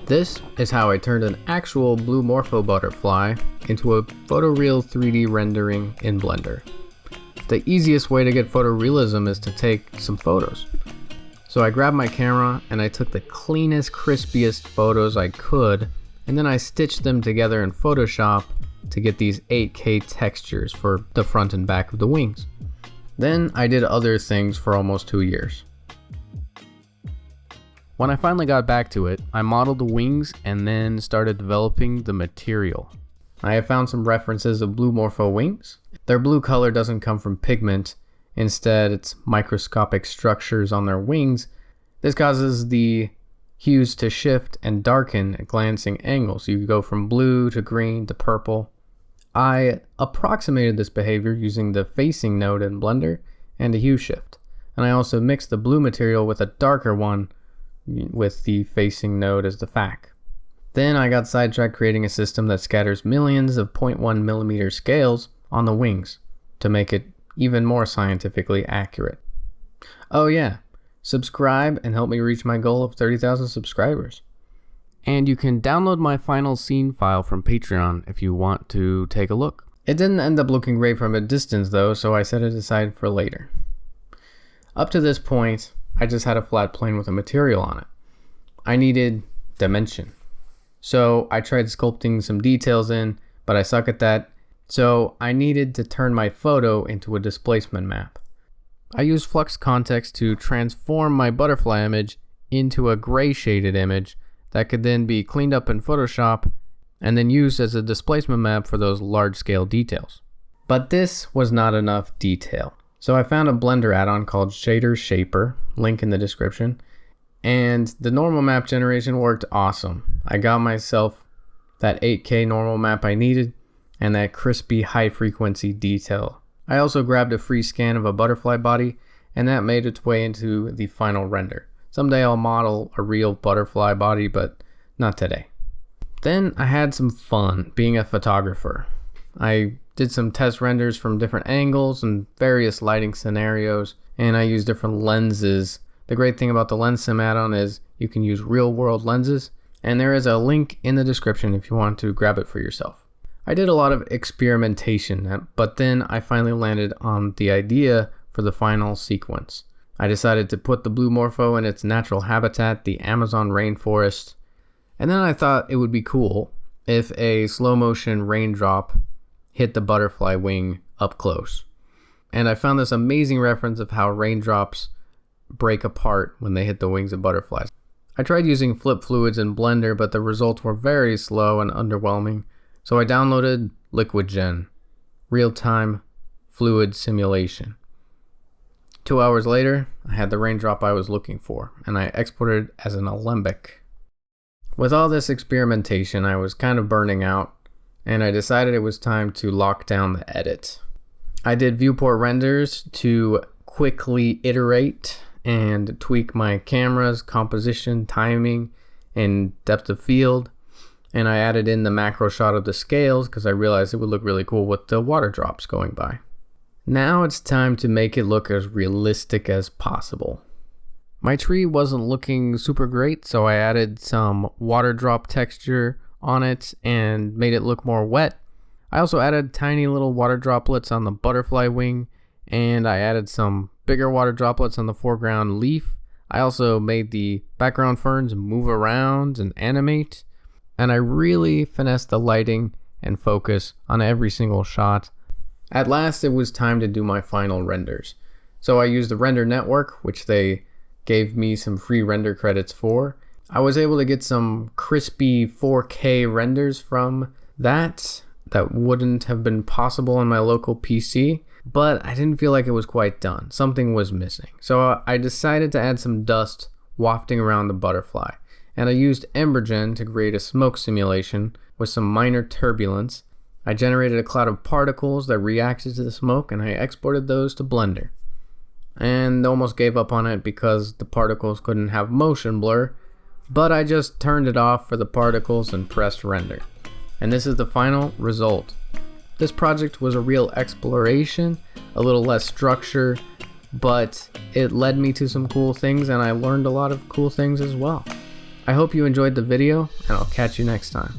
This is how I turned an actual blue morpho butterfly into a photoreal 3D rendering in Blender. The easiest way to get photorealism is to take some photos. So I grabbed my camera and I took the cleanest, crispiest photos I could, and then I stitched them together in Photoshop to get these 8K textures for the front and back of the wings. Then I did other things for almost 2 years. When I finally got back to it, I modeled the wings and then started developing the material. I have found some references of blue morpho wings. Their blue color doesn't come from pigment, instead it's microscopic structures on their wings. This causes the hues to shift and darken at glancing angles. You go from blue to green to purple. I approximated this behavior using the facing node in Blender and a hue shift. And I also mixed the blue material with a darker one with the facing node as the FAC. Then I got sidetracked creating a system that scatters millions of 0.1mm scales on the wings to make it even more scientifically accurate. Oh yeah, subscribe and help me reach my goal of 30,000 subscribers. And you can download my final scene file from Patreon if you want to take a look. It didn't end up looking great from a distance though, so I set it aside for later. Up to this point, I just had a flat plane with a material on it. I needed dimension. So I tried sculpting some details in, but I suck at that. So I needed to turn my photo into a displacement map. I used flux context to transform my butterfly image into a gray shaded image that could then be cleaned up in Photoshop and then used as a displacement map for those large scale details. But this was not enough detail. So I found a Blender add-on called Shader Shaper, link in the description, and the normal map generation worked awesome. I got myself that 8K normal map I needed and that crispy high frequency detail. I also grabbed a free scan of a butterfly body and that made its way into the final render. Someday I'll model a real butterfly body, but not today. Then I had some fun being a photographer. I did some test renders from different angles and various lighting scenarios, and I used different lenses. The great thing about the Lens Sim add-on is you can use real world lenses, and there is a link in the description if you want to grab it for yourself. I did a lot of experimentation, but then I finally landed on the idea for the final sequence. I decided to put the blue morpho in its natural habitat, the Amazon rainforest, and then I thought it would be cool if a slow motion raindrop hit the butterfly wing up close. And I found this amazing reference of how raindrops break apart when they hit the wings of butterflies. I tried using flip fluids in Blender, but the results were very slow and underwhelming. So I downloaded LiquidGen, real-time fluid simulation. 2 hours later, I had the raindrop I was looking for, and I exported it as an alembic. With all this experimentation, I was kind of burning out, and I decided it was time to lock down the edit. I did viewport renders to quickly iterate and tweak my camera's composition, timing, and depth of field. And I added in the macro shot of the scales because I realized it would look really cool with the water drops going by. Now it's time to make it look as realistic as possible. My tree wasn't looking super great, so I added some water drop texture on it and made it look more wet. I also added tiny little water droplets on the butterfly wing, and I added some bigger water droplets on the foreground leaf. I also made the background ferns move around and animate, and I really finessed the lighting and focus on every single shot. At last, it was time to do my final renders. So I used the render network, which they gave me some free render credits for. I was able to get some crispy 4K renders from that wouldn't have been possible on my local PC, but I didn't feel like it was quite done. Something was missing. So I decided to add some dust wafting around the butterfly, and I used Embergen to create a smoke simulation with some minor turbulence. I generated a cloud of particles that reacted to the smoke, and I exported those to Blender. And almost gave up on it because the particles couldn't have motion blur, but I just turned it off for the particles and pressed render. And this is the final result. This project was a real exploration, a little less structure, but it led me to some cool things and I learned a lot of cool things as well. I hope you enjoyed the video, and I'll catch you next time.